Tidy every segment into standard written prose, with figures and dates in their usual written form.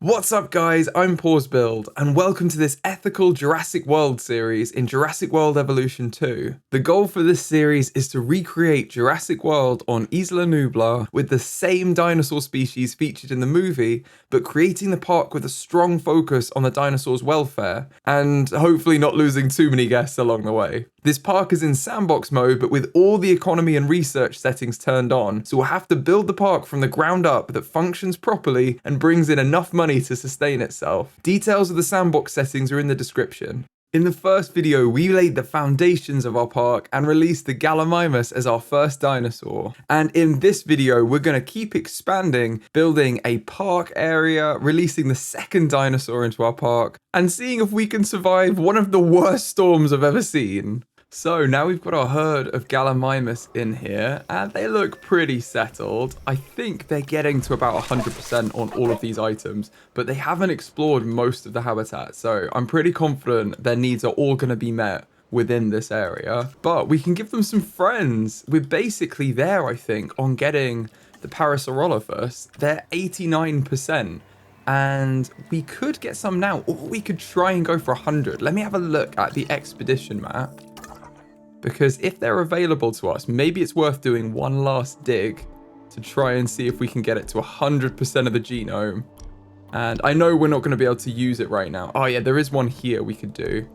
What's up guys, I'm PawsBuild and welcome to this ethical Jurassic World series in Jurassic World Evolution 2. The goal for this series is to recreate Jurassic World on Isla Nublar with the same dinosaur species featured in the movie, but creating the park with a strong focus on the dinosaurs' welfare and hopefully not losing too many guests along the way. This park is in sandbox mode, but with all the economy and research settings turned on, so we'll have to build the park from the ground up that functions properly and brings in enough money to sustain itself. Details of the sandbox settings are in the description. In the first video, we laid the foundations of our park and released the Gallimimus as our first dinosaur. And in this video, we're going to keep expanding, building a park area, releasing the second dinosaur into our park, and seeing if we can survive one of the worst storms I've ever seen. So now we've got our herd of Gallimimus in here, and they look pretty settled. I think they're getting to about 100% on all of these items, but they haven't explored most of the habitat, so I'm pretty confident their needs are all going to be met within this area. But we can give them some friends. We're basically there, I think, on getting the Parasaurolophus. They're 89%. And we could get some now, or we could try and go for 100. Let me have a look at the expedition map. Because if they're available to us, maybe it's worth doing one last dig to try and see if we can get it to 100% of the genome. And I know we're not going to be able to use it right now. Oh yeah, there is one here we could do.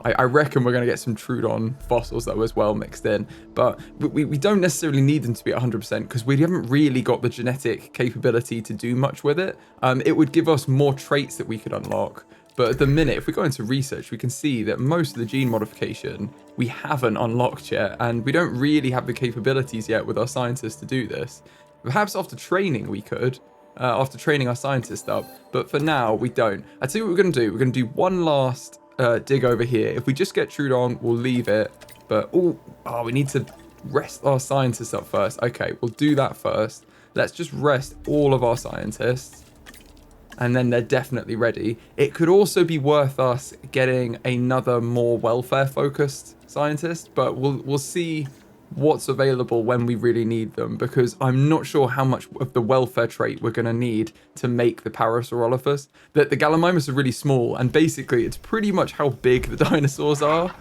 I reckon we're going to get some Troodon fossils though as well mixed in. But we don't necessarily need them to be 100% because we haven't really got the genetic capability to do much with it. It would give us more traits that we could unlock. But at the minute, if we go into research, we can see that most of the gene modification we haven't unlocked yet, and we don't really have the capabilities yet with our scientists to do this. Perhaps after training we could, after training our scientists up, but for now we don't. I tell you what we're going to do. We're going to do one last dig over here. If we just get Troodon, we'll leave it. But oh, we need to rest our scientists up first. Okay, we'll do that first. Let's just rest all of our scientists. And then they're definitely ready. It could also be worth us getting another more welfare-focused scientist, but we'll see what's available when we really need them, because I'm not sure how much of the welfare trait we're going to need to make the Parasaurolophus. The Gallimimus are really small, and basically it's pretty much how big the dinosaurs are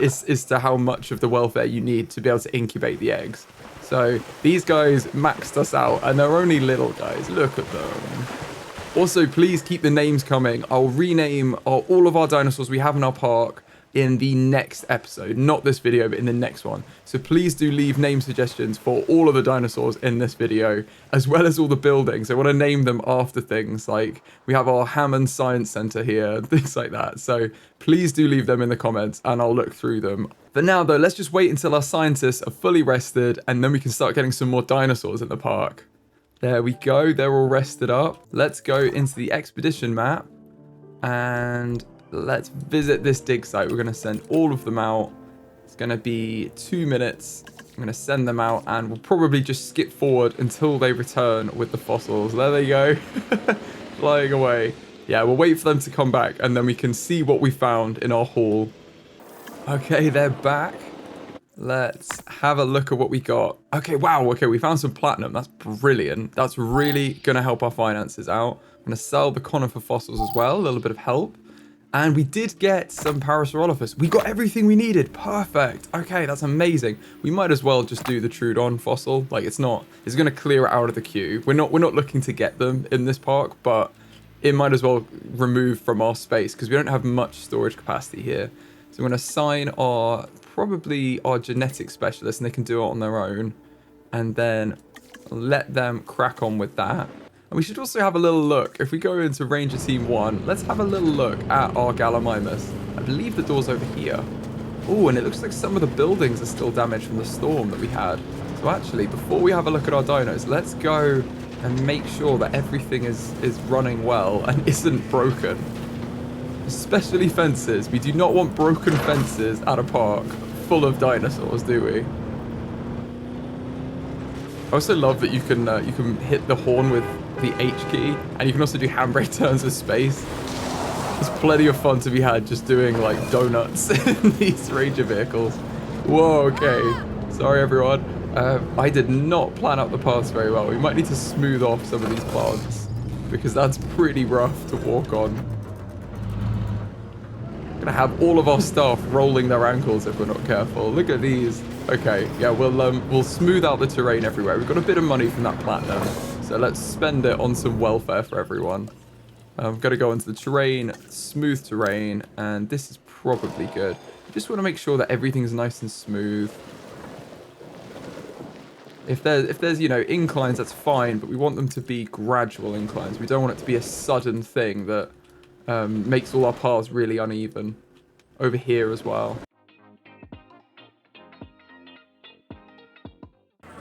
is to how much of the welfare you need to be able to incubate the eggs. So these guys maxed us out, and they're only little guys. Look at them. Also, please keep the names coming. I'll rename all of our dinosaurs we have in our park in the next episode. Not this video, but in the next one. So please do leave name suggestions for all of the dinosaurs in this video, as well as all the buildings. I want to name them after things like we have our Hammond Science Center here, things like that. So please do leave them in the comments and I'll look through them. For now, though, let's just wait until our scientists are fully rested and then we can start getting some more dinosaurs in the park. There we go, they're all rested up. Let's go into the expedition map and let's visit this dig site. We're going to send all of them out. It's going to be 2 minutes. I'm going to send them out and we'll probably just skip forward until they return with the fossils. There they go, flying away. Yeah, we'll wait for them to come back and then we can see what we found in our haul. Okay, they're back. Let's have a look at what we got. Okay, wow. Okay, we found some platinum. That's brilliant. That's really going to help our finances out. I'm going to sell the conifer fossils as well. A little bit of help. And we did get some Parasaurolophus. We got everything we needed. Perfect. Okay, that's amazing. We might as well just do the Troodon fossil. Like, it's going to clear it out of the queue. We're not looking to get them in this park, but it might as well remove from our space because we don't have much storage capacity here. So we're going to assign probably our genetic specialists, and they can do it on their own, and then let them crack on with that. And we should also have a little look. If we go into Ranger Team 1, let's have a little look at our Gallimimus. I believe the door's over here. Oh, and it looks like some of the buildings are still damaged from the storm that we had. So actually, before we have a look at our dinos, let's go and make sure that everything is running well and isn't broken. Especially fences. We do not want broken fences at a park full of dinosaurs, do we? I also love that you can hit the horn with the H key, and you can also do handbrake turns with space. There's plenty of fun to be had just doing like donuts in these Ranger vehicles. Whoa, okay. Sorry everyone. I did not plan out the paths very well. We might need to smooth off some of these plants because that's pretty rough to walk on. Gonna have all of our stuff rolling their ankles if we're not careful. Look at these. Okay, yeah, we'll smooth out the terrain everywhere. We've got a bit of money from that platinum, so let's spend it on some welfare for everyone. I've got to go into the terrain, smooth terrain, and this is probably good. Just want to make sure that everything's nice and smooth. If there's you know, inclines, that's fine, but we want them to be gradual inclines. We don't want it to be a sudden thing that makes all our paths really uneven. Over here as well.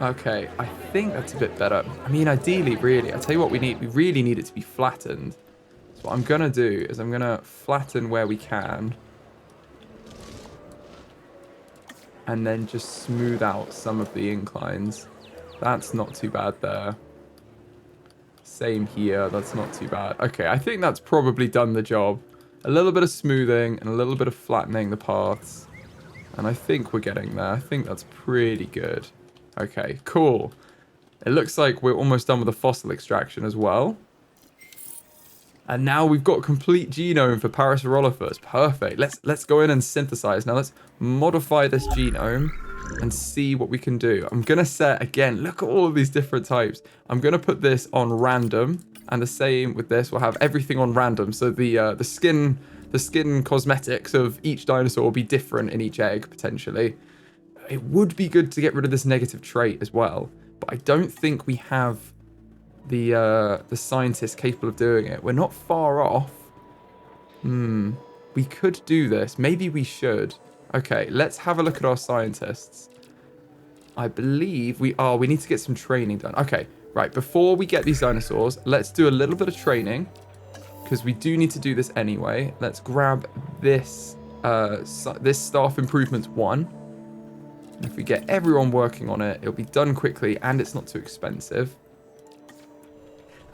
Okay, I think that's a bit better. I mean, ideally, really, I tell you what we need. We really need it to be flattened. So what I'm gonna do is I'm gonna flatten where we can. And then just smooth out some of the inclines. That's not too bad there. Same here, that's not too bad. Okay, I think that's probably done the job. A little bit of smoothing and a little bit of flattening the paths. And I think we're getting there. I think that's pretty good. Okay, cool. It looks like we're almost done with the fossil extraction as well. And now we've got complete genome for Parasaurolophus. Perfect. Let's go in and synthesize. Now let's modify this genome and see what we can do. I'm going to set, again, look at all of these different types. I'm going to put this on random, and the same with this. We'll have everything on random. So the skin cosmetics of each dinosaur will be different in each egg, potentially. It would be good to get rid of this negative trait as well, but I don't think we have the scientists capable of doing it. We're not far off. We could do this. Maybe we should. Okay, let's have a look at our scientists. I believe we need to get some training done. Okay, right. Before we get these dinosaurs, let's do a little bit of training, because we do need to do this anyway. Let's grab this, this staff improvements 1. If we get everyone working on it, it'll be done quickly and it's not too expensive.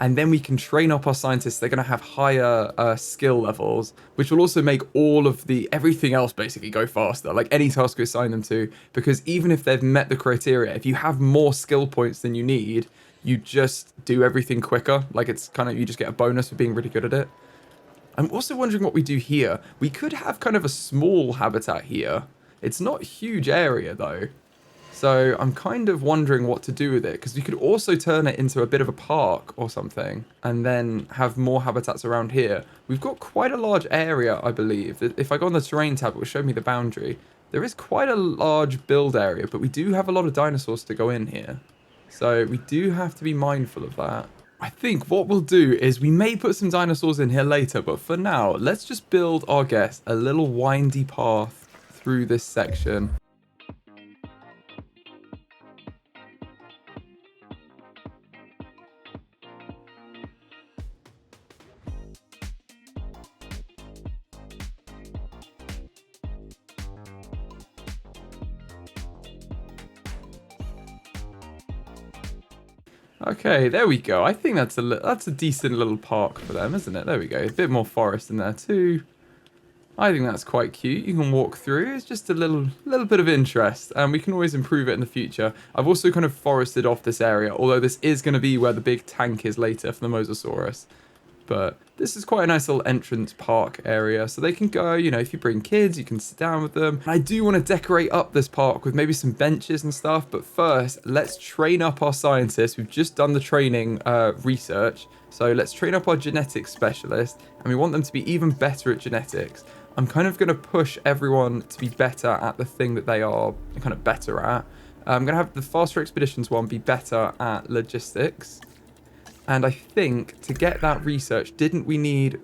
And then we can train up our scientists. They're going to have higher skill levels, which will also make all of everything else basically go faster. Like any task we assign them to, because even if they've met the criteria, if you have more skill points than you need, you just do everything quicker. Like it's kind of, you just get a bonus for being really good at it. I'm also wondering what we do here. We could have kind of a small habitat here. It's not a huge area though. So I'm kind of wondering what to do with it, because we could also turn it into a bit of a park or something and then have more habitats around here. We've got quite a large area, I believe. If I go on the terrain tab, it will show me the boundary. There is quite a large build area, but we do have a lot of dinosaurs to go in here. So we do have to be mindful of that. I think what we'll do is we may put some dinosaurs in here later, but for now, let's just build our guest a little windy path through this section. Okay, there we go. I think that's a decent little park for them, isn't it? There we go. A bit more forest in there too. I think that's quite cute. You can walk through. It's just a little bit of interest, and we can always improve it in the future. I've also kind of forested off this area, although this is going to be where the big tank is later for the Mosasaurus. But this is quite a nice little entrance park area, so they can go, you know, if you bring kids, you can sit down with them. And I do want to decorate up this park with maybe some benches and stuff, but first, let's train up our scientists. We've just done the training research, so let's train up our genetics specialist, and we want them to be even better at genetics. I'm kind of going to push everyone to be better at the thing that they are kind of better at. I'm going to have the faster expeditions one be better at logistics. And I think to get that research, didn't we need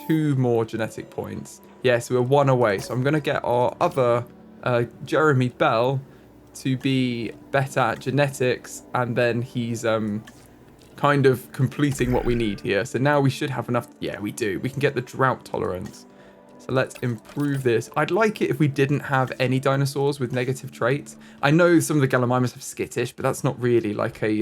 2 more genetic points? Yes, we're 1 away. So I'm going to get our other Jeremy Bell to be better at genetics. And then he's kind of completing what we need here. So now we should have enough. Yeah, we do. We can get the drought tolerance. So let's improve this. I'd like it if we didn't have any dinosaurs with negative traits. I know some of the Gallimimus have skittish, but that's not really like a...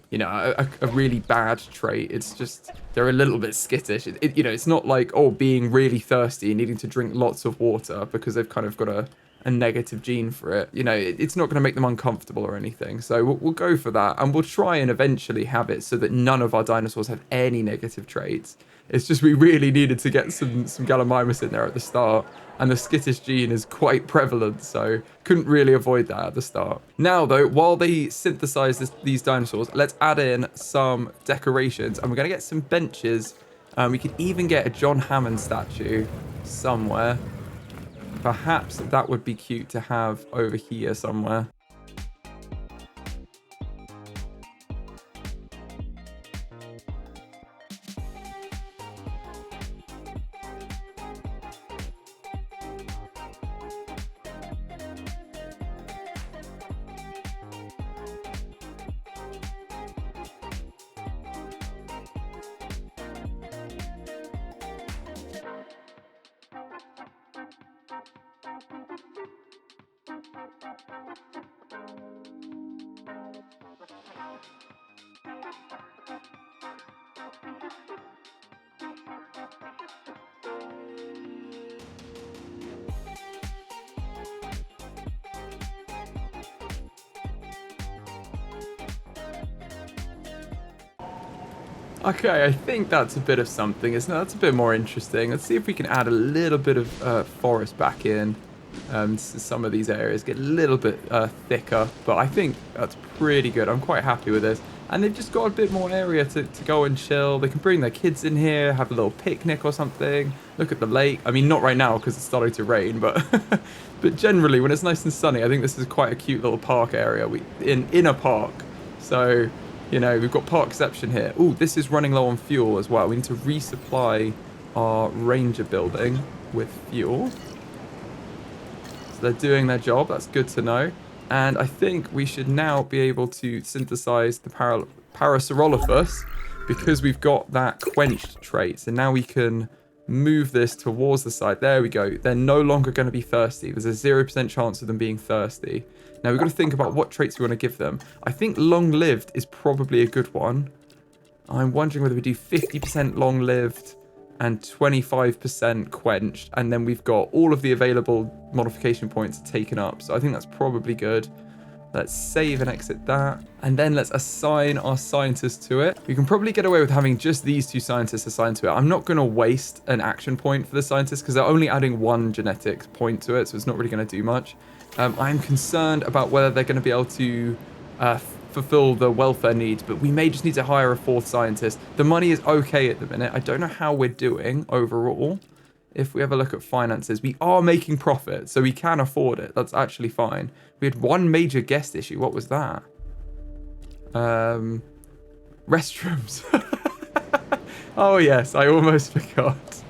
you know, a really bad trait. It's just, they're a little bit skittish. You know, it's not like, oh, being really thirsty and needing to drink lots of water, because they've kind of got a negative gene for it. You know, it's not going to make them uncomfortable or anything. So we'll go for that, and we'll try and eventually have it so that none of our dinosaurs have any negative traits. It's just we really needed to get some Gallimimus in there at the start, and the skittish gene is quite prevalent, so couldn't really avoid that at the start. Now though, while they synthesize these dinosaurs, let's add in some decorations, and we're going to get some benches. We could even get a John Hammond statue somewhere. Perhaps that would be cute to have over here somewhere. Okay, I think that's a bit of something, isn't it? That's a bit more interesting. Let's see if we can add a little bit of forest back in to some of these areas, get a little bit thicker, but I think that's pretty good. I'm quite happy with this. And they've just got a bit more area to go and chill. They can bring their kids in here, have a little picnic or something, look at the lake. I mean, not right now because it's starting to rain, but but generally when it's nice and sunny, I think this is quite a cute little park area. In a park. So, you know, we've got parkception here. Oh, this is running low on fuel as well. We need to resupply our ranger building with fuel. So they're doing their job. That's good to know. And I think we should now be able to synthesize the Parasaurolophus because we've got that quenched trait. So now we can move this towards the side. There we go. They're no longer going to be thirsty. There's a 0% chance of them being thirsty. Now we've got to think about what traits we want to give them. I think long-lived is probably a good one. I'm wondering whether we do 50% long-lived and 25% quenched, and then we've got all of the available modification points taken up. So I think that's probably good. Let's save and exit that. And then let's assign our scientists to it. We can probably get away with having just these two scientists assigned to it. I'm not going to waste an action point for the scientists because they're only adding one genetic point to it, so it's not really going to do much. I'm concerned about whether they're going to be able to fulfill the welfare needs, but we may just need to hire a fourth scientist. The money is okay at the minute. I don't know how we're doing overall. If we have a look at finances, we are making profit, so we can afford it. That's actually fine. We had one major guest issue. What was that? Restrooms. Oh, yes. I almost forgot.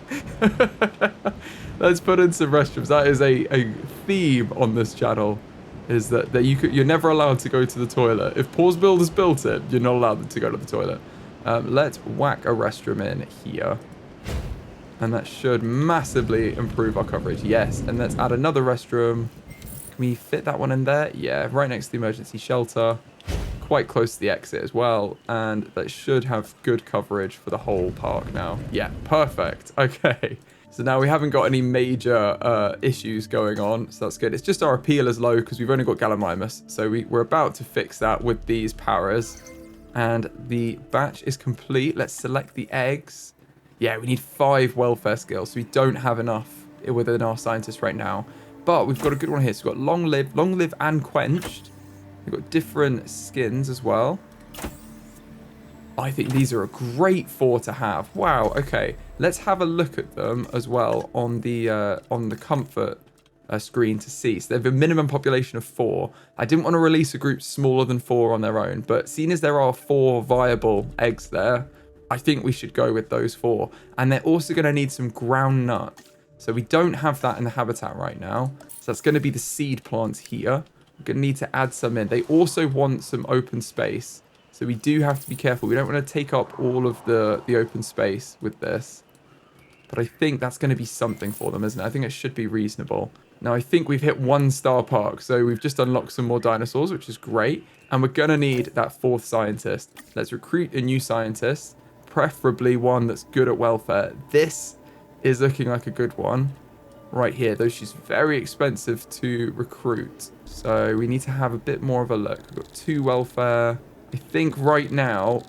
Let's put in some restrooms. That is a theme on this channel, is that you're never allowed to go to the toilet. If PawsBuild has built it, you're not allowed to go to the toilet. Let's whack a restroom in here. And that should massively improve our coverage. Yes, and let's add another restroom. Can we fit that one in there? Yeah, right next to the emergency shelter. Quite close to the exit as well. And that should have good coverage for the whole park now. Yeah, perfect. Okay. So now we haven't got any major issues going on. So that's good. It's just our appeal is low because we've only got Gallimimus. So we're about to fix that with these paras. And the batch is complete. Let's select the eggs. Yeah, we need 5 welfare skills, so we don't have enough within our scientists right now. But we've got a good one here. So we've got long live and quenched. We've got different skins as well. I think these are a great 4 to have. Wow, okay. Let's have a look at them as well on the comfort screen to see. So they have a minimum population of 4. I didn't want to release a group smaller than 4 on their own, but seeing as there are 4 viable eggs there, I think we should go with those 4. And they're also going to need some ground nut. So we don't have that in the habitat right now. So that's going to be the seed plants here. We're going to need to add some in. They also want some open space. So we do have to be careful. We don't want to take up all of the open space with this. But I think that's going to be something for them, isn't it? I think it should be reasonable. Now, I think we've hit 1-star park. So we've just unlocked some more dinosaurs, which is great. And we're going to need that 4th scientist. Let's recruit a new scientist. Preferably one that's good at welfare. This is looking like a good one. right here, though she's very expensive to recruit. So we need to have a bit more of a look. We've got 2 welfare. I think right now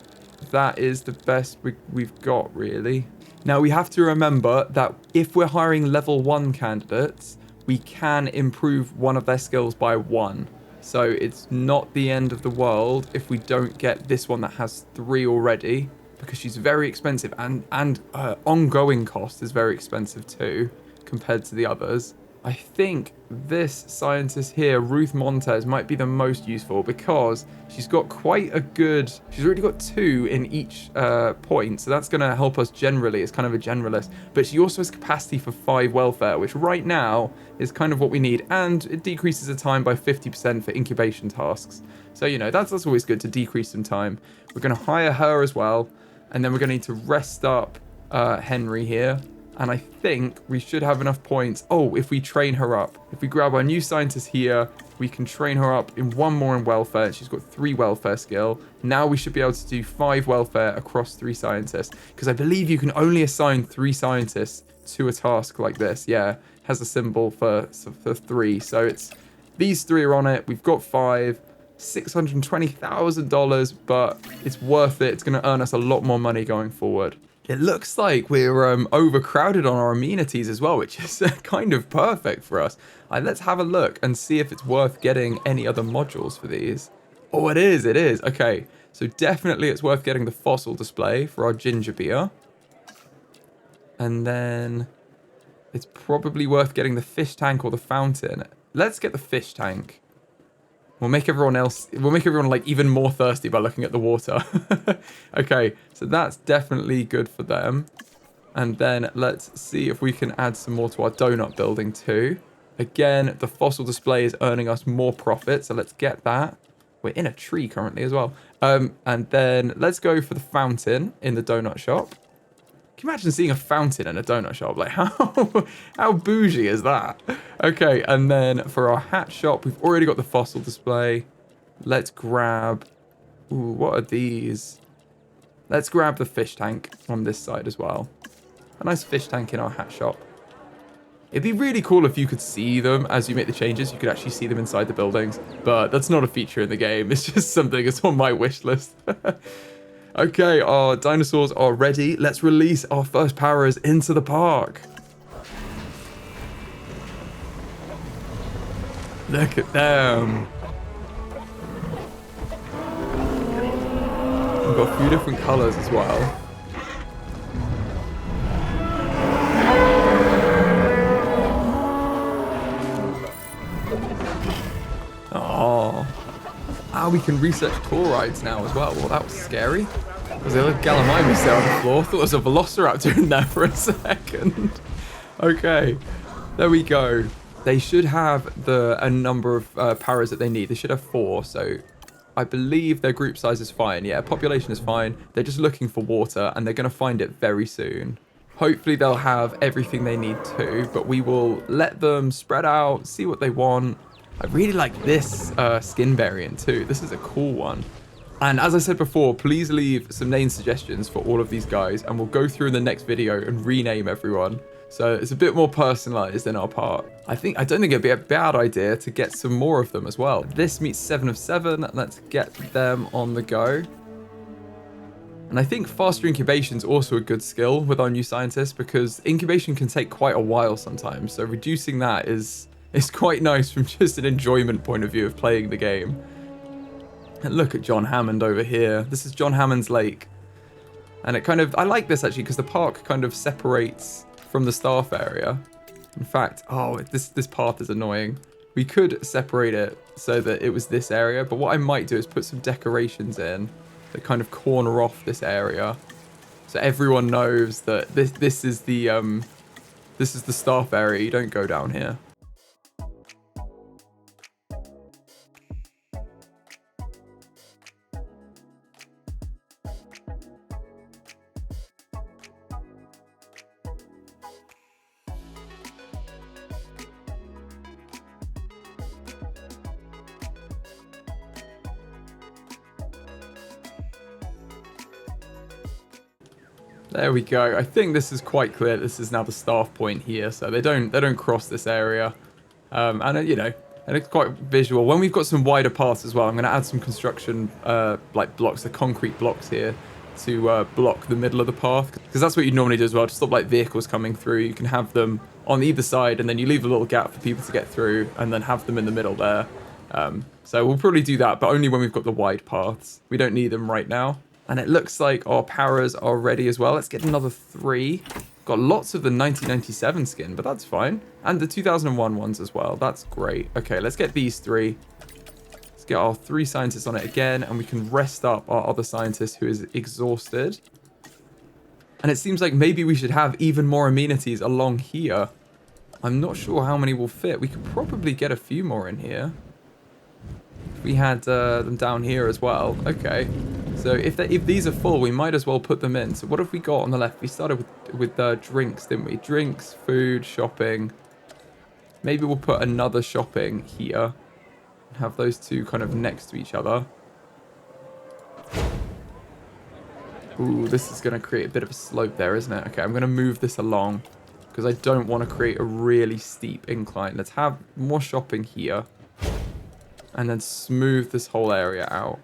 that is the best we've got, really. Now, we have to remember that if we're hiring level 1 candidates, we can improve one of their skills by 1. So it's not the end of the world if we don't get this one that has 3 already, because she's very expensive, and ongoing cost is very expensive too compared to the others. I think this scientist here, Ruth Montez, might be the most useful because she's got quite a good... She's already got 2 in each point, so that's going to help us generally. It's kind of a generalist. But she also has capacity for 5 welfare, which right now is kind of what we need. And it decreases the time by 50% for incubation tasks. So, you know, that's always good to decrease some time. We're going to hire her as well. And then we're going to need to rest up Henry here. And I think we should have enough points. Oh, if we train her up. If we grab our new scientist here, we can train her up in 1 more in welfare. She's got 3 welfare skill. Now we should be able to do 5 welfare across 3 scientists. Because I believe you can only assign 3 scientists to a task like this. Yeah, has a symbol for 3. So it's these 3 are on it. We've got 5. $620,000, but it's worth it. It's going to earn us a lot more money going forward. It looks like we're overcrowded on our amenities as well, which is kind of perfect for us. Let's have a look and see if it's worth getting any other modules for these. Oh, it is, it is. Okay, so definitely it's worth getting the fossil display for our ginger beer. And then it's probably worth getting the fish tank or the fountain. Let's get the fish tank. We'll make everyone like even more thirsty by looking at the water. Okay, so that's definitely good for them. And then let's see if we can add some more to our donut building too. Again, the fossil display is earning us more profit, so let's get that. We're in a tree currently as well. And then let's go for the fountain in the donut shop. Can you imagine seeing a fountain in a donut shop? Like, how bougie is that? Okay, and then for our hat shop, we've already got the fossil display. Let's grab... Ooh, what are these? Let's grab the fish tank on this side as well. A nice fish tank in our hat shop. It'd be really cool if you could see them as you make the changes. You could actually see them inside the buildings. But that's not a feature in the game. It's just something that's on my wish list. Okay, our dinosaurs are ready. Let's release our first paras into the park. Look at them. We've got a few different colors as well. Oh. Ah, we can research tour rides now as well. Well, that was scary. Because there was a Gallimimus there on the floor. I thought there was a Velociraptor in there for a second. Okay, there we go. They should have a number of paras that they need. They should have 4, so I believe their group size is fine. Yeah, population is fine. They're just looking for water, and they're going to find it very soon. Hopefully they'll have everything they need too, but we will let them spread out, see what they want. I really like this skin variant too. This is a cool one. And as I said before, please leave some name suggestions for all of these guys, and we'll go through in the next video and rename everyone. So it's a bit more personalized in our part. I don't think it'd be a bad idea to get some more of them as well. This meets 7 of 7. Let's get them on the go. And I think faster incubation is also a good skill with our new scientists, because incubation can take quite a while sometimes. So reducing that is quite nice from just an enjoyment point of view of playing the game. And look at John Hammond over here. This is John Hammond's lake. And I like this actually, because the park kind of separates from the staff area. In fact, this path is annoying. We could separate it so that it was this area, but what I might do is put some decorations in that kind of corner off this area, so everyone knows that this is the staff area. You don't go down here. There we go. I think this is quite clear. This is now the staff point here, so they don't cross this area. And you know, and it's quite visual. When we've got some wider paths as well, I'm going to add some construction like blocks, the concrete blocks here, to block the middle of the path, because that's what you normally do as well, to stop like vehicles coming through. You can have them on either side, and then you leave a little gap for people to get through, and then have them in the middle there. So we'll probably do that, but only when we've got the wide paths. We don't need them right now. And it looks like our paras are ready as well. Let's get another 3. Got lots of the 1997 skin, but that's fine. And the 2001 ones as well. That's great. Okay, let's get these 3. Let's get our 3 scientists on it again, and we can rest up our other scientist who is exhausted. And it seems like maybe we should have even more amenities along here. I'm not sure how many will fit. We could probably get a few more in here. If we had them down here as well. Okay. So if these are full, we might as well put them in. So what have we got on the left? We started with drinks, didn't we? Drinks, food, shopping. Maybe we'll put another shopping here. And have those 2 kind of next to each other. Ooh, this is going to create a bit of a slope there, isn't it? Okay, I'm going to move this along, because I don't want to create a really steep incline. Let's have more shopping here. And then smooth this whole area out.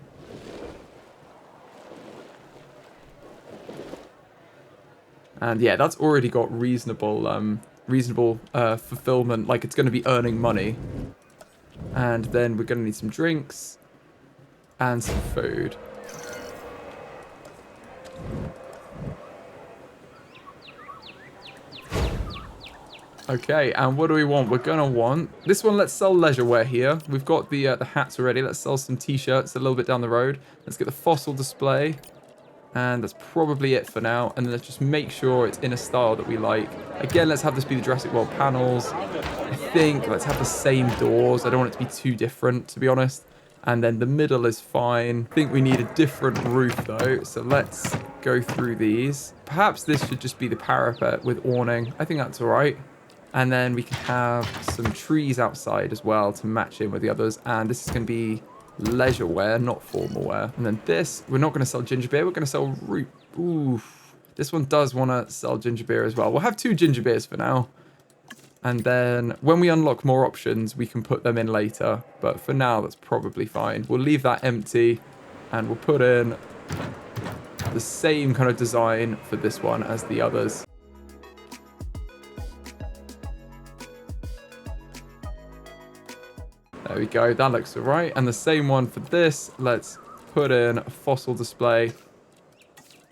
And yeah, that's already got reasonable fulfillment. Like, it's going to be earning money. And then we're going to need some drinks and some food. Okay, and what do we want? We're going to want... This one, let's sell leisure wear here. We've got the hats already. Let's sell some t-shirts a little bit down the road. Let's get the fossil display. And that's probably it for now. And then let's just make sure it's in a style that we like. Again, let's have this be the Jurassic World panels. I think let's have the same doors. I don't want it to be too different, to be honest. And then the middle is fine. I think we need a different roof, though. So let's go through these. Perhaps this should just be the parapet with awning. I think that's all right. And then we can have some trees outside as well to match in with the others. And this is going to be leisure wear, not formal wear. And then this, we're not going to sell ginger beer. We're going to sell root. Ooh, this one does want to sell ginger beer as well. We'll have 2 ginger beers for now. And then when we unlock more options, we can put them in later. But for now, that's probably fine. We'll leave that empty. And we'll put in the same kind of design for this one as the others. There we go, that looks alright. And the same one for this, let's put in a fossil display.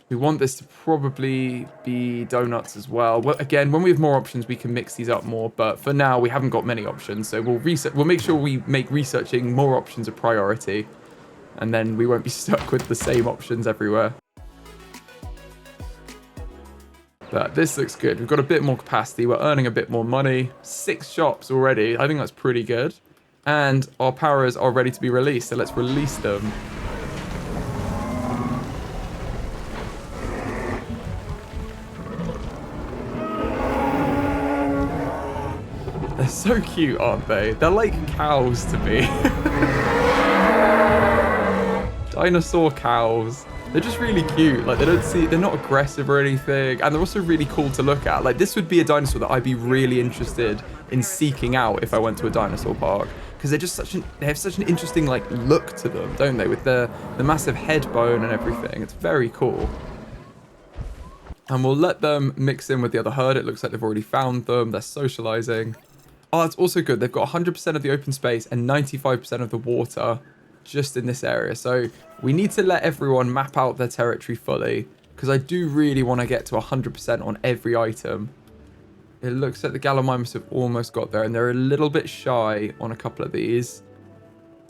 We want this to probably be donuts as well. Well, again, when we have more options, we can mix these up more. But for now, we haven't got many options. So we'll make sure we make researching more options a priority. And then we won't be stuck with the same options everywhere. But this looks good. We've got a bit more capacity. We're earning a bit more money. 6 shops already. I think that's pretty good. And our paras are ready to be released, so let's release them. They're so cute, aren't they? They're like cows to me. Dinosaur cows. They're just really cute. Like, they're not aggressive or anything. And they're also really cool to look at. Like, this would be a dinosaur that I'd be really interested in seeking out if I went to a dinosaur park. Because they have such an interesting, like, look to them, don't they? With the massive head bone and everything. It's very cool. And we'll let them mix in with the other herd. It looks like they've already found them. They're socializing. Oh, that's also good. They've got 100% of the open space and 95% of the water just in this area. So we need to let everyone map out their territory fully, because I do really want to get to 100% on every item. It looks like the Gallimimus have almost got there, and they're a little bit shy on a couple of these.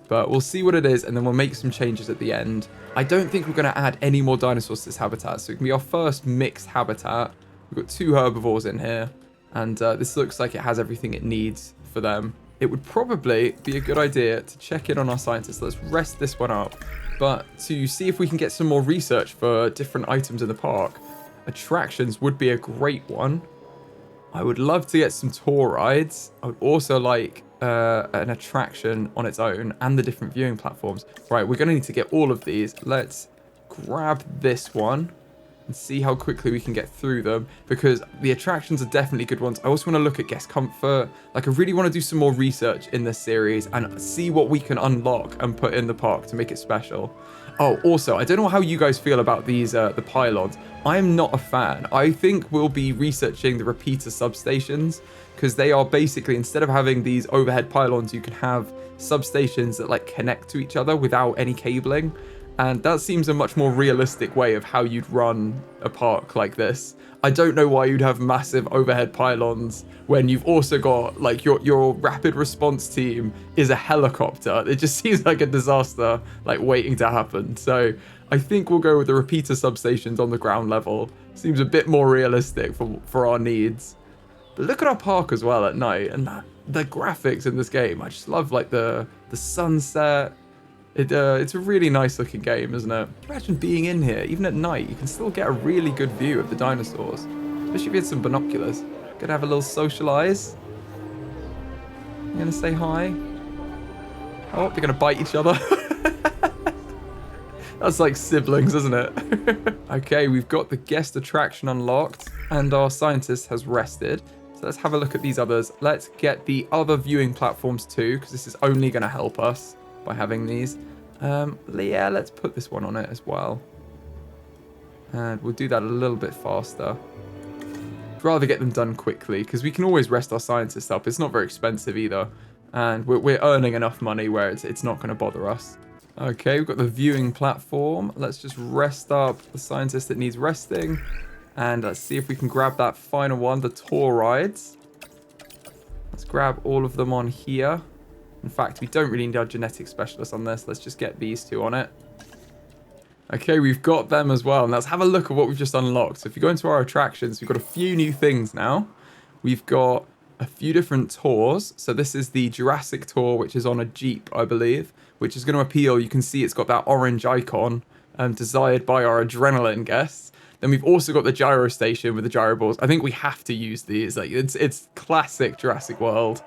But we'll see what it is, and then we'll make some changes at the end. I don't think we're going to add any more dinosaurs to this habitat, so it can be our first mixed habitat. We've got 2 herbivores in here, and this looks like it has everything it needs for them. It would probably be a good idea to check in on our scientists. Let's rest this one up. But to see if we can get some more research for different items in the park, attractions would be a great one. I would love to get some tour rides. I would also like an attraction on its own and the different viewing platforms. Right, we're going to need to get all of these. Let's grab this one. and see how quickly we can get through them, because the attractions are definitely good ones. I also want to look at guest comfort. Like, I really want to do some more research in this series and see what we can unlock and put in the park to make it special. Oh, also, I don't know how you guys feel about these, the pylons. I'm not a fan. I think we'll be researching the repeater substations, because they are basically, instead of having these overhead pylons, you can have substations that like connect to each other without any cabling. And that seems a much more realistic way of how you'd run a park like this. I don't know why you'd have massive overhead pylons when you've also got, like, your rapid response team is a helicopter. It just seems like a disaster, like, waiting to happen. So I think we'll go with the repeater substations on the ground level. Seems a bit more realistic for our needs. But look at our park as well at night, and the graphics in this game. I just love, like, the sunset. It's a really nice looking game, isn't it? Imagine being in here, even at night, you can still get a really good view of the dinosaurs. Especially if you had some binoculars. Gonna have a little socialize. You gonna say hi? Oh, they're gonna bite each other. That's like siblings, isn't it? Okay, we've got the guest attraction unlocked, and our scientist has rested. So let's have a look at these others. Let's get the other viewing platforms too, because this is only gonna help us by having these. Yeah, let's put this one on it as well. And we'll do that a little bit faster. I'd rather get them done quickly, because we can always rest our scientists up. It's not very expensive either. And we're earning enough money where it's not going to bother us. Okay, we've got the viewing platform. Let's just rest up the scientist that needs resting. And let's see if we can grab that final one, the tour rides. Let's grab all of them on here. In fact, we don't really need our genetic specialist on this. Let's just get these two on it. Okay, we've got them as well. And let's have a look at what we've just unlocked. So if you go into our attractions, we've got a few new things now. We've got a few different tours. So this is the Jurassic tour, which is on a Jeep, I believe, which is going to appeal. You can see it's got that orange icon desired by our adrenaline guests. Then we've also got the gyro station with the gyro balls. I think we have to use these. Like, it's classic Jurassic World.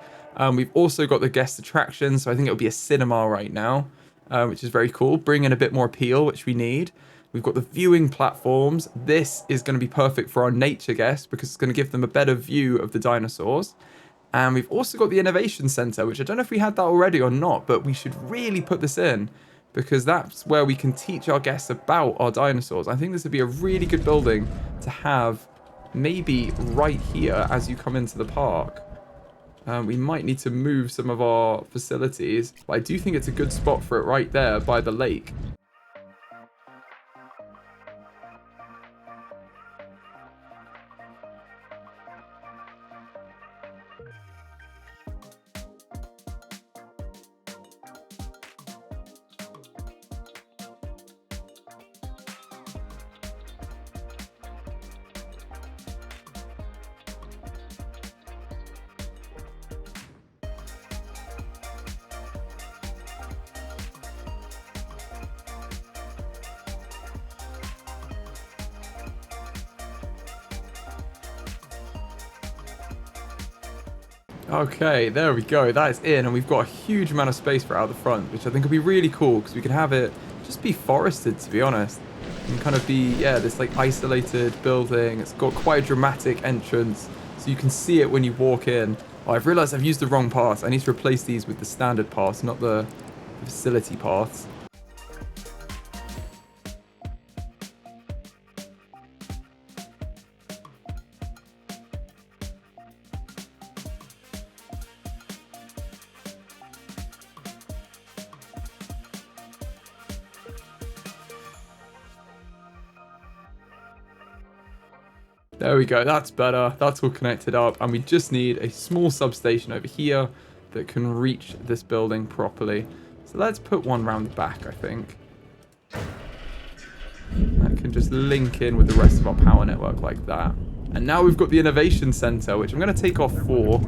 We've also got the guest attraction, so I think it'll be a cinema right now, which is very cool. Bring in a bit more appeal, which we need. We've got the viewing platforms. This is going to be perfect for our nature guests because it's going to give them a better view of the dinosaurs. And we've also got the innovation center, which I don't know if we had that already or not, but we should really put this in because that's where we can teach our guests about our dinosaurs. I think this would be a really good building to have maybe right here as you come into the park. We might need to move some of our facilities, but I do think it's a good spot for it right there by the lake. Okay, there we go. That is in, and we've got a huge amount of space for out the front, which I think will be really cool because we can have it just be forested, to be honest, and kind of be, yeah, this like isolated building. It's got quite a dramatic entrance, so you can see it when you walk in. Oh, I've realized I've used the wrong paths. I need to replace these with the standard paths, not the facility paths. There we go, that's better. That's all connected up. And we just need a small substation over here that can reach this building properly. So let's put one around the back, I think. That can just link in with the rest of our power network like that. And now we've got the innovation center, which I'm going to take off 4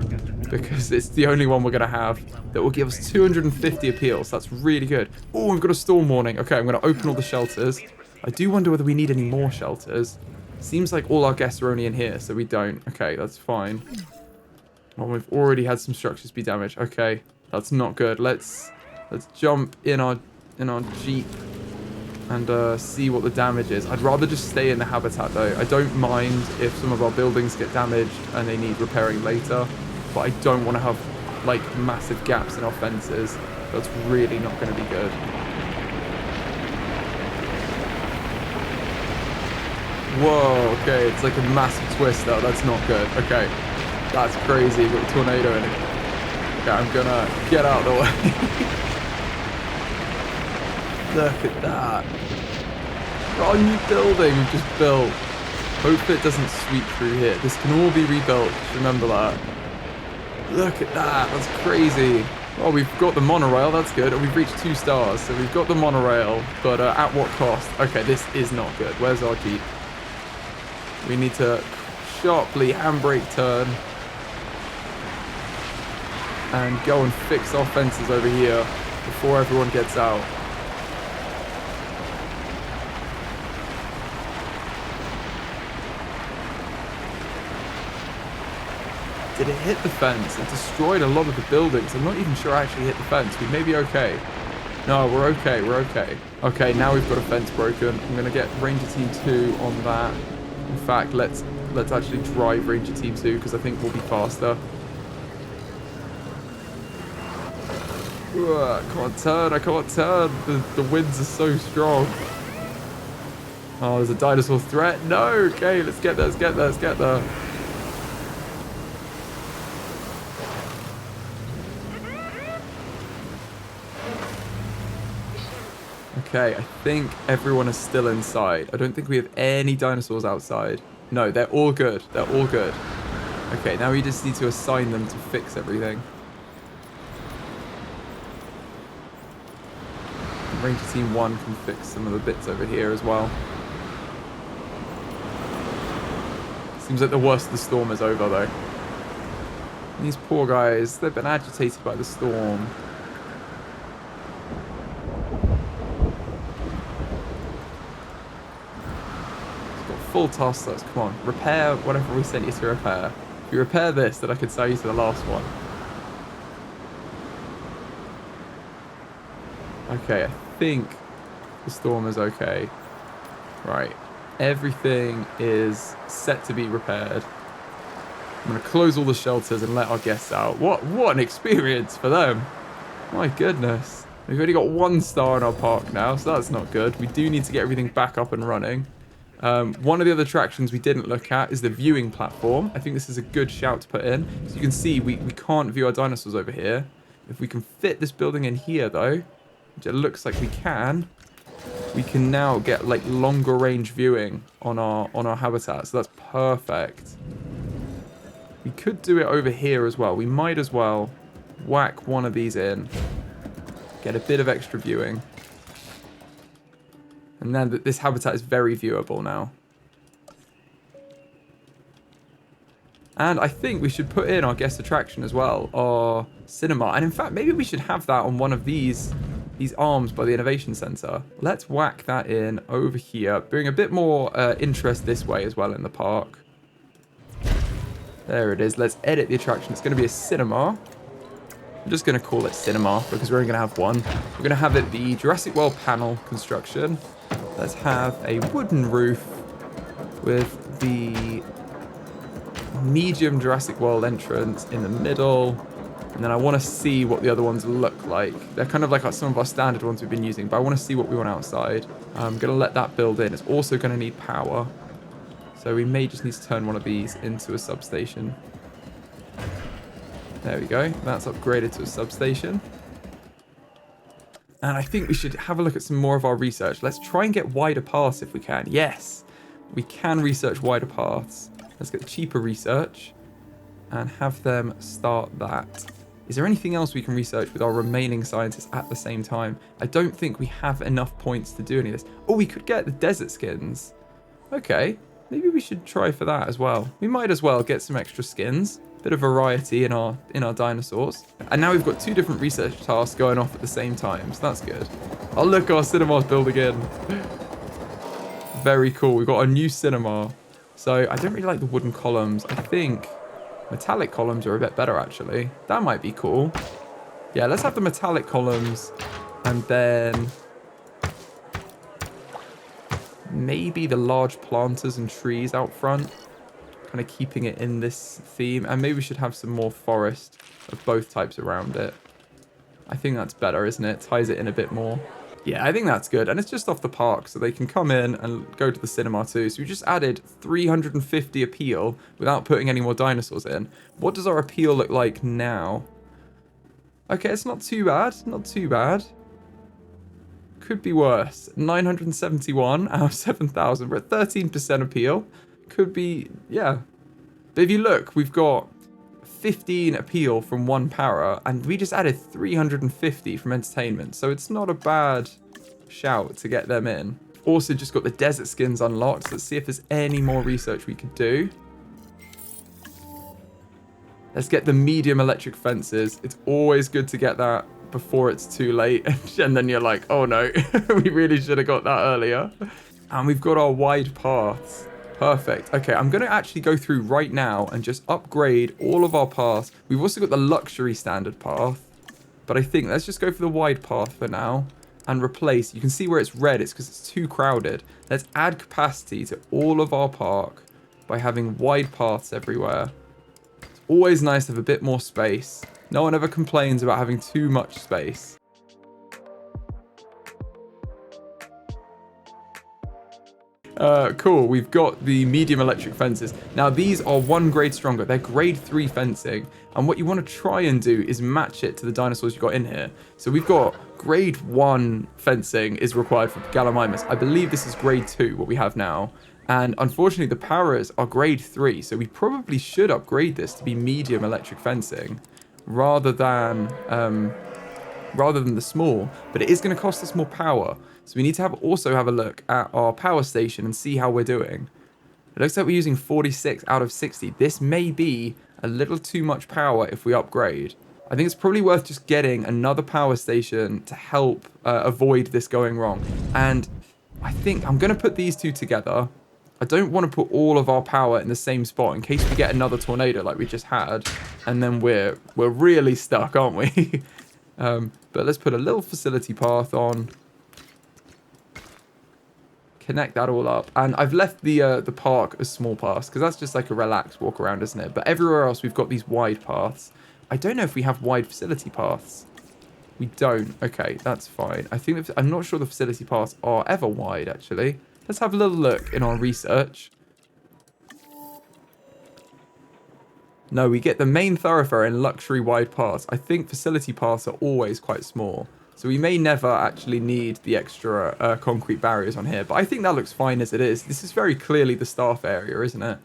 because it's the only one we're going to have that will give us 250 appeals. That's really good. Oh, we've got a storm warning. Okay, I'm going to open all the shelters. I do wonder whether we need any more shelters. Seems like all our guests are only in here, so we don't. Okay, that's fine. Well, we've already had some structures be damaged. Okay, that's not good. Let's jump in our Jeep and see what the damage is. I'd rather just stay in the habitat though. I don't mind if some of our buildings get damaged and they need repairing later, but I don't want to have like massive gaps in our fences. That's really not going to be good. Whoa, okay, it's like a massive twist though. That's not good. Okay, that's crazy. We've got a tornado in it. Okay, I'm gonna get out of the way. Look at that. Our new building we've just built. Hope it doesn't sweep through here. This can all be rebuilt. Just remember that. Look at that. That's crazy. Oh, we've got the monorail. That's good. We've reached 2 stars. So we've got the monorail, but at what cost? Okay, this is not good. Where's our Jeep? We need to sharply handbrake turn and go and fix our fences over here before everyone gets out. Did it hit the fence? It destroyed a lot of the buildings. I'm not even sure I actually hit the fence. We may be okay. No, we're okay. We're okay. Okay, now we've got a fence broken. I'm going to get Ranger Team 2 on that. In fact, let's actually drive Ranger Team 2 because I think we'll be faster. I can't turn. I can't turn. The winds are so strong. Oh, there's a dinosaur threat. No. Okay, let's get there. Let's get there. Let's get there. Okay, I think everyone is still inside. I don't think we have any dinosaurs outside. No, they're all good. They're all good. Okay, now we just need to assign them to fix everything. Ranger Team 1 can fix some of the bits over here as well. Seems like the worst of the storm is over, though. These poor guys, they've been agitated by the storm. Full task slots. Come on, repair whatever we sent you to repair. If you repair this, then I could sell you to the last one. Okay, I think the storm is okay. Right, everything is set to be repaired. I'm going to close all the shelters and let our guests out. What an experience for them. My goodness. We've only got 1 star in our park now, so that's not good. We do need to get everything back up and running. One of the other attractions we didn't look at is the viewing platform. I think this is a good shout to put in. So you can see we can't view our dinosaurs over here. If we can fit this building in here though, which it looks like we can now get like longer range viewing on our habitat. So that's perfect. We could do it over here as well. We might as well whack one of these in. Get a bit of extra viewing. And then this habitat is very viewable now. And I think we should put in our guest attraction as well, our cinema. And in fact, maybe we should have that on one of these arms by the Innovation Center. Let's whack that in over here. Bring a bit more interest this way as well in the park. There it is. Let's edit the attraction. It's going to be a cinema. I'm just going to call it cinema because we're only going to have one. We're going to have it the Jurassic World panel construction. Let's have a wooden roof with the medium Jurassic World entrance in the middle. And then I want to see what the other ones look like. They're kind of like some of our standard ones we've been using, but I want to see what we want outside. I'm going to let that build in. It's also going to need power. So we may just need to turn one of these into a substation. There we go. That's upgraded to a substation. And I think we should have a look at some more of our research. Let's try and get wider paths if we can. Yes, we can research wider paths. Let's get cheaper research and have them start that. Is there anything else we can research with our remaining scientists at the same time? I don't think we have enough points to do any of this. Oh, we could get the desert skins. Okay, maybe we should try for that as well. We might as well get some extra skins. Bit of variety in our dinosaurs. And now we've got 2 different research tasks going off at the same time, so that's good. Oh look, our cinema's built again. Very cool. We've got a new cinema. So I don't really like the wooden columns. I think metallic columns are a bit better actually. That might be cool. Yeah, let's have the metallic columns and then maybe the large planters and trees out front, kind of keeping it in this theme. And maybe we should have some more forest of both types around it. I think that's better, isn't it? Ties it in a bit more. Yeah, I think that's good. And it's just off the park, so they can come in and go to the cinema too. So we just added 350 appeal without putting any more dinosaurs in. What does our appeal look like now? Okay, it's not too bad. Not too bad. Could be worse. 971 out of 7,000. We're at 13% appeal. Could be, yeah. But if you look, we've got 15 appeal from one para, and we just added 350 from entertainment. So it's not a bad shout to get them in. Also just got the desert skins unlocked. So let's see if there's any more research we could do. Let's get the medium electric fences. It's always good to get that before it's too late. And then you're like, oh no, we really should have got that earlier. And we've got our wide paths. Perfect. Okay, I'm going to actually go through right now and just upgrade all of our paths. We've also got the luxury standard path. But I think let's just go for the wide path for now. And replace. You can see where it's red. It's because it's too crowded. Let's add capacity to all of our park by having wide paths everywhere. It's always nice to have a bit more space. No one ever complains about having too much space. Cool, we've got the medium electric fences. Now these are 1 grade stronger. They're grade 3 fencing. And what you want to try and do is match it to the dinosaurs you got in here. So we've got grade 1 fencing is required for Gallimimus. I believe this is grade 2, what we have now. And unfortunately the Paras are grade 3. So we probably should upgrade this to be medium electric fencing rather than the small. But it is going to cost us more power. So we need to also have a look at our power station and see how we're doing. It looks like we're using 46 out of 60. This may be a little too much power if we upgrade. I think it's probably worth just getting another power station to help avoid this going wrong. And I think I'm going to put these two together. I don't want to put all of our power in the same spot in case we get another tornado like we just had. And then we're really stuck, aren't we? But let's put a little facility path on. Connect that all up. And I've left the park as small paths because that's just like a relaxed walk around, isn't it? But everywhere else we've got these wide paths. I don't know if we have wide facility paths. We don't. Okay, that's fine. I think I'm not sure the facility paths are ever wide, actually. Let's have a little look in our research. No, we get the main thoroughfare in luxury wide paths. I think facility paths are always quite small. So we may never actually need the extra concrete barriers on here. But I think that looks fine as it is. This is very clearly the staff area, isn't it?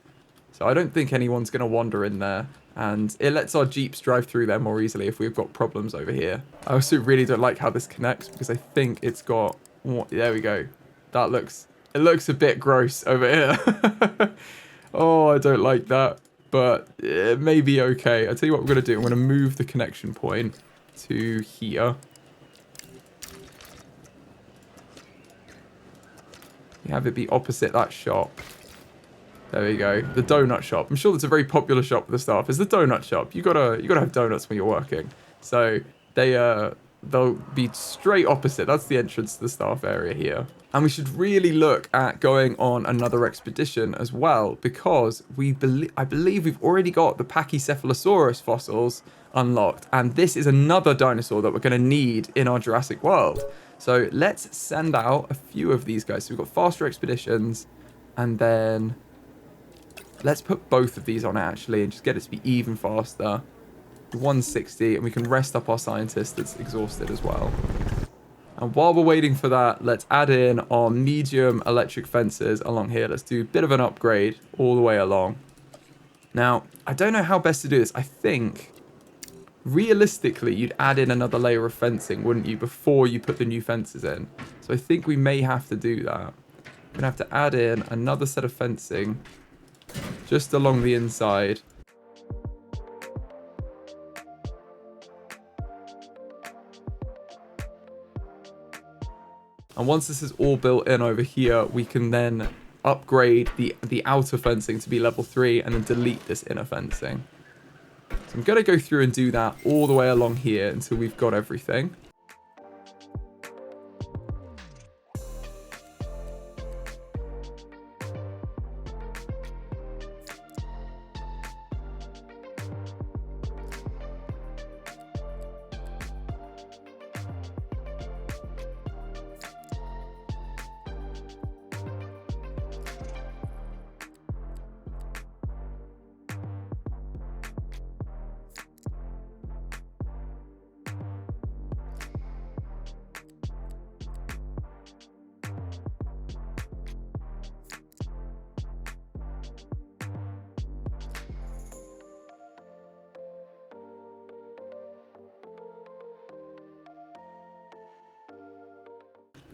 So I don't think anyone's going to wander in there. And it lets our jeeps drive through there more easily if we've got problems over here. I also really don't like how this connects because I think it's got... There we go. That looks... It looks a bit gross over here. Oh, I don't like that. But it may be okay. I'll tell you what we're going to do. I'm going to move the connection point to here. You have it be opposite that shop. There we go. The donut shop. I'm sure that's a very popular shop with the staff. It's the donut shop. You gotta have donuts when you're working. So they'll be straight opposite. That's the entrance to the staff area here. And we should really look at going on another expedition as well because I believe we've already got the Pachycephalosaurus fossils unlocked. And this is another dinosaur that we're going to need in our Jurassic World. So let's send out a few of these guys. So we've got faster expeditions and then let's put both of these on actually and just get it to be even faster. 160 and we can rest up our scientist that's exhausted as well. And while we're waiting for that, let's add in our medium electric fences along here. Let's do a bit of an upgrade all the way along. Now, I don't know how best to do this. I think realistically, you'd add in another layer of fencing, wouldn't you, before you put the new fences in? So I think we may have to do that. We're going to have to add in another set of fencing just along the inside. And once this is all built in over here, we can then upgrade the outer fencing to be level 3 and then delete this inner fencing. So I'm going to go through and do that all the way along here until we've got everything.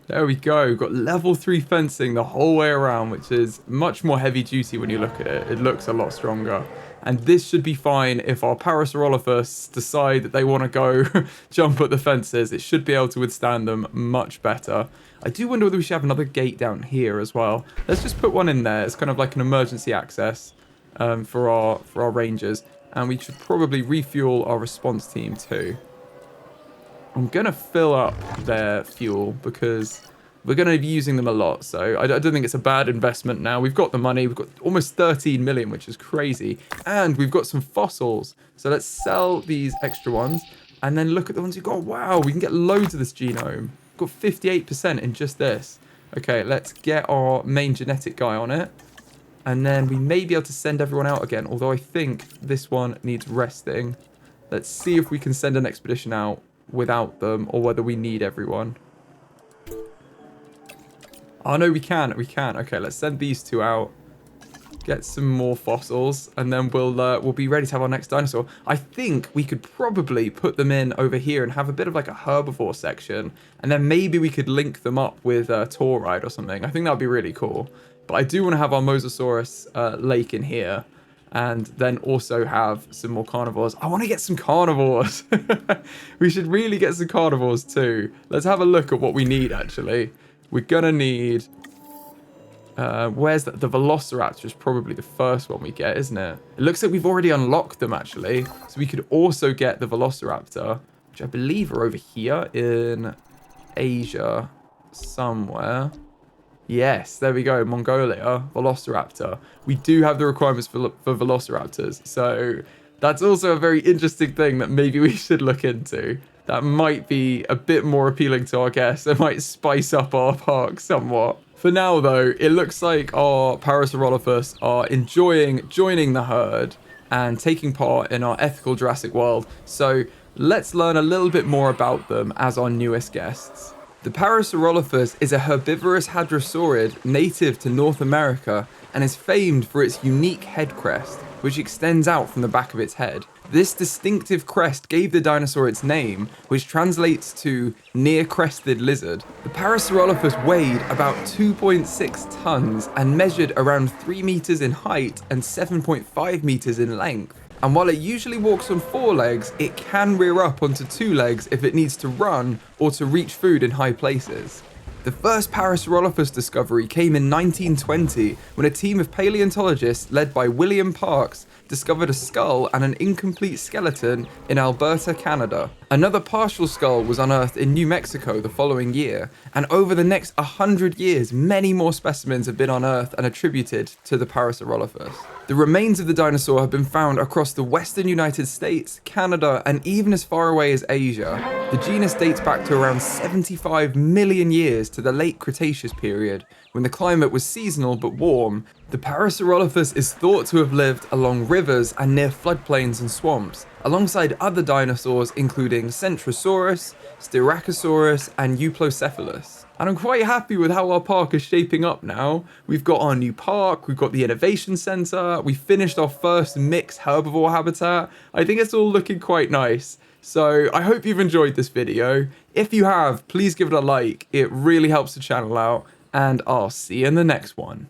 There we go. We've got level 3 fencing the whole way around, which is much more heavy duty when you look at it. It looks a lot stronger. And this should be fine if our Parasaurolophus decide that they want to go jump at the fences. It should be able to withstand them much better. I do wonder whether we should have another gate down here as well. Let's just put one in there. It's kind of like an emergency access for our rangers. And we should probably refuel our response team too. I'm going to fill up their fuel because we're going to be using them a lot. So I don't think it's a bad investment now. We've got the money. We've got almost 13 million, which is crazy. And we've got some fossils. So let's sell these extra ones and then look at the ones we've got. Wow, we can get loads of this genome. We've got 58% in just this. Okay, let's get our main genetic guy on it. And then we may be able to send everyone out again. Although I think this one needs resting. Let's see if we can send an expedition out without them, or whether we need everyone. Oh no, we can. Okay, let's send these two out, get some more fossils, and then we'll be ready to have our next dinosaur. I think we could probably put them in over here and have a bit of like a herbivore section, and then maybe we could link them up with a tour ride or something. I think that would be really cool. But I do want to have our Mosasaurus lake in here, and then also have some more carnivores. I want to get some carnivores. We should really get some carnivores too. Let's have a look at what we need, actually. We're going to need... where's the Velociraptor is probably the first one we get, isn't it? It looks like we've already unlocked them, actually. So we could also get the Velociraptor, which I believe are over here in Asia somewhere. Yes, there we go. Mongolia, Velociraptor. We do have the requirements for Velociraptors. So that's also a very interesting thing that maybe we should look into. That might be a bit more appealing to our guests. It might spice up our park somewhat. For now, though, it looks like our Parasaurolophus are enjoying joining the herd and taking part in our ethical Jurassic World. So let's learn a little bit more about them as our newest guests. The Parasaurolophus is a herbivorous hadrosaurid native to North America and is famed for its unique head crest, which extends out from the back of its head. This distinctive crest gave the dinosaur its name, which translates to near-crested lizard. The Parasaurolophus weighed about 2.6 tons and measured around 3 meters in height and 7.5 meters in length. And while it usually walks on 4 legs, it can rear up onto 2 legs if it needs to run or to reach food in high places. The first Parasaurolophus discovery came in 1920 when a team of paleontologists led by William Parks discovered a skull and an incomplete skeleton in Alberta, Canada. Another partial skull was unearthed in New Mexico the following year, and over the next 100 years, many more specimens have been unearthed and attributed to the Parasaurolophus. The remains of the dinosaur have been found across the western United States, Canada, and even as far away as Asia. The genus dates back to around 75 million years to the late Cretaceous period, when the climate was seasonal but warm. The Parasaurolophus is thought to have lived along rivers and near floodplains and swamps, alongside other dinosaurs including Centrosaurus, Styracosaurus, and Euplocephalus. And I'm quite happy with how our park is shaping up now. We've got our new park, we've got the innovation center, we finished our first mixed herbivore habitat. I think it's all looking quite nice. So I hope you've enjoyed this video. If you have, please give it a like. It really helps the channel out, and I'll see you in the next one.